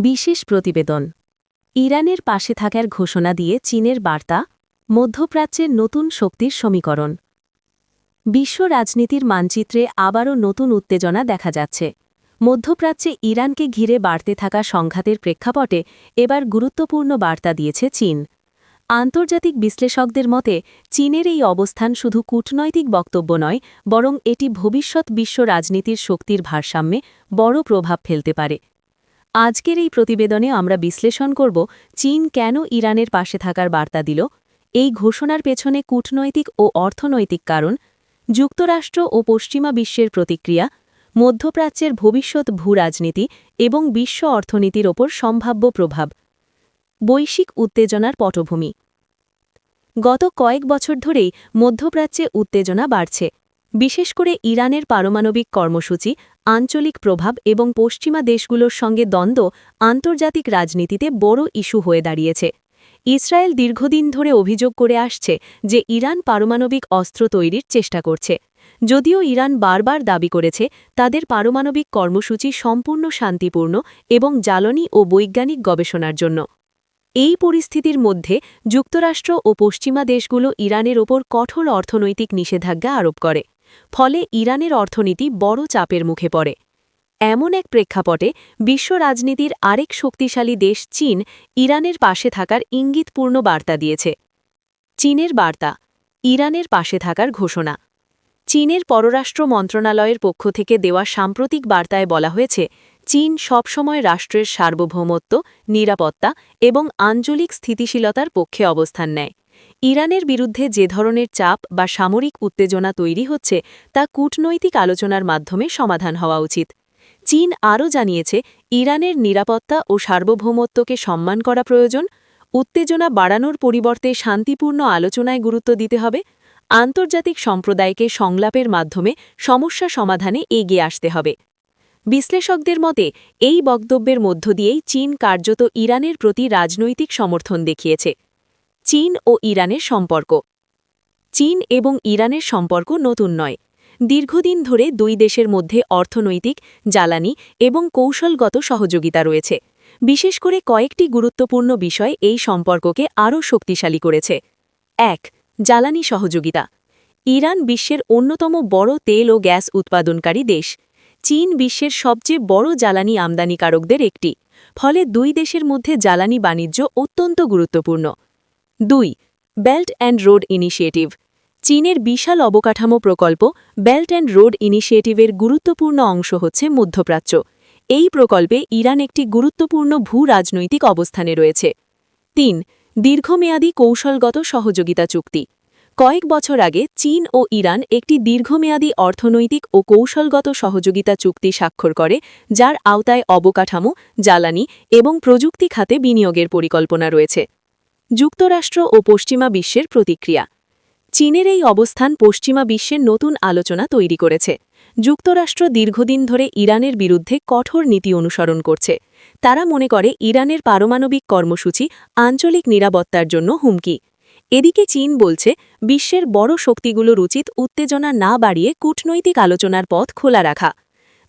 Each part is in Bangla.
বিশেষ প্রতিবেদন। ইরানের পাশে থাকার ঘোষণা দিয়ে চীনের বার্তা, মধ্যপ্রাচ্যের নতুন শক্তির সমীকরণ। বিশ্ব রাজনীতির মানচিত্রে আবারও নতুন উত্তেজনা দেখা যাচ্ছে। মধ্যপ্রাচ্যে ইরানকে ঘিরে বাড়তে থাকা সংঘাতের প্রেক্ষাপটে এবার গুরুত্বপূর্ণ বার্তা দিয়েছে চীন। আন্তর্জাতিক বিশ্লেষকদের মতে চীনের এই অবস্থান শুধু কূটনৈতিক বক্তব্য নয়, বরং এটি ভবিষ্যৎ বিশ্ব রাজনীতির শক্তির ভারসাম্যে বড় প্রভাব ফেলতে পারে। আজকের এই প্রতিবেদনে আমরা বিশ্লেষণ করব চীন কেন ইরানের পাশে থাকার বার্তা দিল, এই ঘোষণার পেছনে কূটনৈতিক ও অর্থনৈতিক কারণ, যুক্তরাষ্ট্র ও পশ্চিমা বিশ্বের প্রতিক্রিয়া, মধ্যপ্রাচ্যের ভবিষ্যৎ ভূরাজনীতি এবং বিশ্ব অর্থনীতির ওপর সম্ভাব্য প্রভাব। বৈশ্বিক উত্তেজনার পটভূমি। গত কয়েক বছর ধরেই মধ্যপ্রাচ্যে উত্তেজনা বাড়ছে। বিশেষ করে ইরানের পারমাণবিক কর্মসূচি, আঞ্চলিক প্রভাব এবং পশ্চিমা দেশগুলোর সঙ্গে দ্বন্দ্ব আন্তর্জাতিক রাজনীতিতে বড় ইস্যু হয়ে দাঁড়িয়েছে। ইসরায়েল দীর্ঘদিন ধরে অভিযোগ করে আসছে যে ইরান পারমাণবিক অস্ত্র তৈরির চেষ্টা করছে। যদিও ইরান বারবার দাবি করেছে তাদের পারমাণবিক কর্মসূচি সম্পূর্ণ শান্তিপূর্ণ এবং জ্বালানি ও বৈজ্ঞানিক গবেষণার জন্য। এই পরিস্থিতির মধ্যে যুক্তরাষ্ট্র ও পশ্চিমা দেশগুলো ইরানের ওপর কঠোর অর্থনৈতিক নিষেধাজ্ঞা আরোপ করে। ফলে ইরানের অর্থনীতি বড় চাপের মুখে পড়ে। এমন এক প্রেক্ষাপটে বিশ্ব রাজনীতির আরেক শক্তিশালী দেশ চীন ইরানের পাশে থাকার ইঙ্গিতপূর্ণ বার্তা দিয়েছে। চীনের বার্তা, ইরানের পাশে থাকার ঘোষণা। চীনের পররাষ্ট্র মন্ত্রণালয়ের পক্ষ থেকে দেওয়া সাম্প্রতিক বার্তায় বলা হয়েছে, চীন সবসময় রাষ্ট্রের সার্বভৌমত্ব, নিরাপত্তা এবং আঞ্চলিক স্থিতিশীলতার পক্ষে অবস্থান নেয়। ইরানের বিরুদ্ধে যে ধরনের চাপ বা সামরিক উত্তেজনা তৈরি হচ্ছে তা কূটনৈতিক আলোচনার মাধ্যমে সমাধান হওয়া উচিত। চীন আরও জানিয়েছে, ইরানের নিরাপত্তা ও সার্বভৌমত্বকে সম্মান করা প্রয়োজন, উত্তেজনা বাড়ানোর পরিবর্তে শান্তিপূর্ণ আলোচনায় গুরুত্ব দিতে হবে, আন্তর্জাতিক সম্প্রদায়কে সংলাপের মাধ্যমে সমস্যা সমাধানে এগিয়ে আসতে হবে। বিশ্লেষকদের মতে এই বক্তব্যের মধ্য দিয়েই চীন কার্যত ইরানের প্রতি রাজনৈতিক সমর্থন দেখিয়েছে। চীন ও ইরানের সম্পর্ক। চীন এবং ইরানের সম্পর্ক নতুন নয়। দীর্ঘদিন ধরে দুই দেশের মধ্যে অর্থনৈতিক, জ্বালানি এবং কৌশলগত সহযোগিতা রয়েছে। বিশেষ করে কয়েকটি গুরুত্বপূর্ণ বিষয় এই সম্পর্ককে আরও শক্তিশালী করেছে। ১. জ্বালানি সহযোগিতা। ইরান বিশ্বের অন্যতম বড় তেল ও গ্যাস উৎপাদনকারী দেশ। চীন বিশ্বের সবচেয়ে বড় জ্বালানি আমদানিকারকদের একটি। ফলে দুই দেশের মধ্যে জ্বালানি বাণিজ্য অত্যন্ত গুরুত্বপূর্ণ। ২. Belt and road initiative. চীনের বিশাল অবকাঠামো প্রকল্প বেল্ট অ্যান্ড রোড ইনিশিয়েটিভের গুরুত্বপূর্ণ অংশ হচ্ছে মধ্যপ্রাচ্য। এই প্রকল্পে ইরান একটি গুরুত্বপূর্ণ ভূ-রাজনৈতিক অবস্থানে রয়েছে। ৩. দীর্ঘমেয়াদী কৌশলগত সহযোগিতা চুক্তি। কয়েক বছর আগে চীন ও ইরান একটি দীর্ঘমেয়াদী অর্থনৈতিক ও কৌশলগত সহযোগিতা চুক্তি স্বাক্ষর করে, যার আওতায় অবকাঠামো, জ্বালানি এবং প্রযুক্তি খাতে বিনিয়োগের পরিকল্পনা রয়েছে। যুক্তরাষ্ট্র ও পশ্চিমা বিশ্বের প্রতিক্রিয়া। চীনের এই অবস্থান পশ্চিমা বিশ্বের নতুন আলোচনা তৈরি করেছে। যুক্তরাষ্ট্র দীর্ঘদিন ধরে ইরানের বিরুদ্ধে কঠোর নীতি অনুসরণ করছে। তারা মনে করে ইরানের পারমাণবিক কর্মসূচি আঞ্চলিক নিরাপত্তার জন্য হুমকি। এদিকে চীন বলছে, বিশ্বের বড় শক্তিগুলোর উচিত উত্তেজনা না বাড়িয়ে কূটনৈতিক আলোচনার পথ খোলা রাখা।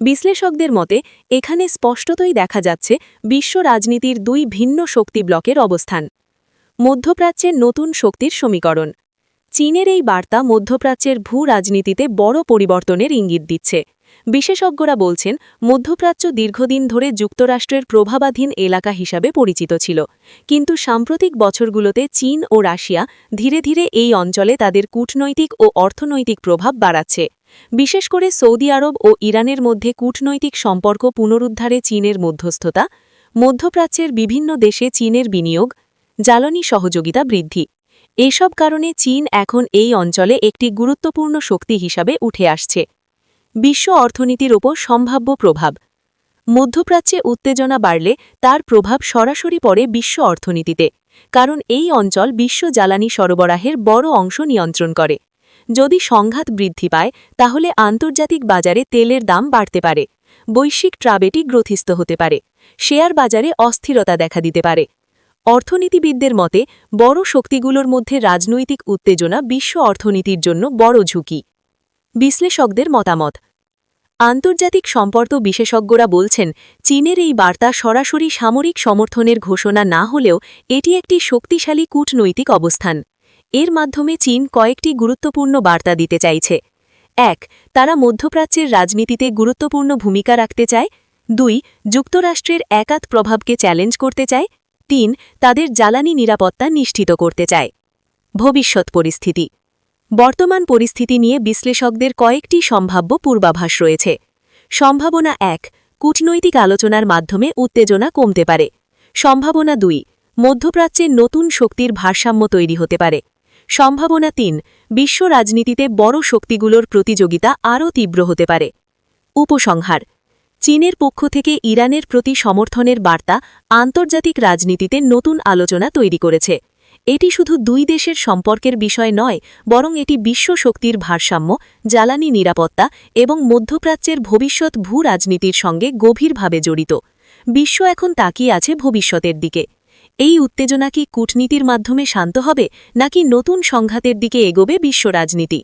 বিশ্লেষকদের মতে এখানে স্পষ্টতই দেখা যাচ্ছে বিশ্ব রাজনীতির দুই ভিন্ন শক্তি ব্লকের অবস্থান। মধ্যপ্রাচ্যের নতুন শক্তির সমীকরণ। চীনের এই বার্তা মধ্যপ্রাচ্যের ভূ-রাজনীতিতে বড় পরিবর্তনের ইঙ্গিত দিচ্ছে। বিশেষজ্ঞরা বলছেন, মধ্যপ্রাচ্য দীর্ঘদিন ধরে যুক্তরাষ্ট্রের প্রভাবাধীন এলাকা হিসাবে পরিচিত ছিল। কিন্তু সাম্প্রতিক বছরগুলোতে চীন ও রাশিয়া ধীরে ধীরে এই অঞ্চলে তাদের কূটনৈতিক ও অর্থনৈতিক প্রভাব বাড়াচ্ছে। বিশেষ করে সৌদি আরব ও ইরানের মধ্যে কূটনৈতিক সম্পর্ক পুনরুদ্ধারে চীনের মধ্যস্থতা, মধ্যপ্রাচ্যের বিভিন্ন দেশে চীনের বিনিয়োগ, জ্বালানি সহযোগিতা বৃদ্ধি। এসব কারণে চীন এখন এই অঞ্চলে একটি গুরুত্বপূর্ণ শক্তি হিসাবে উঠে আসছে। বিশ্ব অর্থনীতির ওপর সম্ভাব্য প্রভাব। মধ্যপ্রাচ্যে উত্তেজনা বাড়লে তার প্রভাব সরাসরি পড়ে বিশ্ব অর্থনীতিতে, কারণ এই অঞ্চল বিশ্ব জ্বালানি সরবরাহের বড় অংশ নিয়ন্ত্রণ করে। যদি সংঘাত বৃদ্ধি পায় তাহলে আন্তর্জাতিক বাজারে তেলের দাম বাড়তে পারে, বৈশ্বিক ট্রাবেটি গ্রথিস্থ হতে পারে, শেয়ার বাজারে অস্থিরতা দেখা দিতে পারে। অর্থনীতিবিদদের মতে বড় শক্তিগুলোর মধ্যে রাজনৈতিক উত্তেজনা বিশ্ব অর্থনীতির জন্য বড় ঝুঁকি। বিশ্লেষকদের মতামত। আন্তর্জাতিক সম্পর্ক বিশেষজ্ঞরা বলছেন চীনের এই বার্তা সরাসরি সামরিক সমর্থনের ঘোষণা না হলেও এটি একটি শক্তিশালী কূটনৈতিক অবস্থান। এর মাধ্যমে চীন কয়েকটি গুরুত্বপূর্ণ বার্তা দিতে চাইছে। ১. তারা মধ্যপ্রাচ্যের রাজনীতিতে গুরুত্বপূর্ণ ভূমিকা রাখতে চায়। ২. যুক্তরাষ্ট্রের একাত প্রভাবকে চ্যালেঞ্জ করতে চায়। ৩. তাদের জ্বালানি নিরাপত্তা নিশ্চিত করতে চায়। ভবিষ্যৎ পরিস্থিতি। বর্তমান পরিস্থিতি নিয়ে বিশ্লেষকদের কয়েকটি সম্ভাব্য পূর্বাভাস রয়েছে। সম্ভাবনা ১. কূটনৈতিক আলোচনার মাধ্যমে উত্তেজনা কমতে পারে। সম্ভাবনা ২. মধ্যপ্রাচ্যের নতুন শক্তির ভারসাম্য তৈরি হতে পারে। সম্ভাবনা ৩. বিশ্ব রাজনীতিতে বড় শক্তিগুলোর প্রতিযোগিতা আরও তীব্র হতে পারে। উপসংহার: চীনের পক্ষ থেকে ইরানের প্রতি সমর্থনের বার্তা আন্তর্জাতিক রাজনীতিতে নতুন আলোচনা তৈরি করেছে। এটি শুধু দুই দেশের সম্পর্কের বিষয় নয়, বরং এটি বিশ্ব শক্তির ভারসাম্য, জ্বালানি নিরাপত্তা এবং মধ্যপ্রাচ্যের ভবিষ্যৎ ভূ-রাজনীতির সঙ্গে গভীরভাবে জড়িত। বিশ্ব এখন তাকিয়ে আছে ভবিষ্যতের দিকে। এই উত্তেজনা কি কূটনীতির মাধ্যমে শান্ত হবে, নাকি নতুন সংঘাতের দিকে এগোবে বিশ্ব রাজনীতি?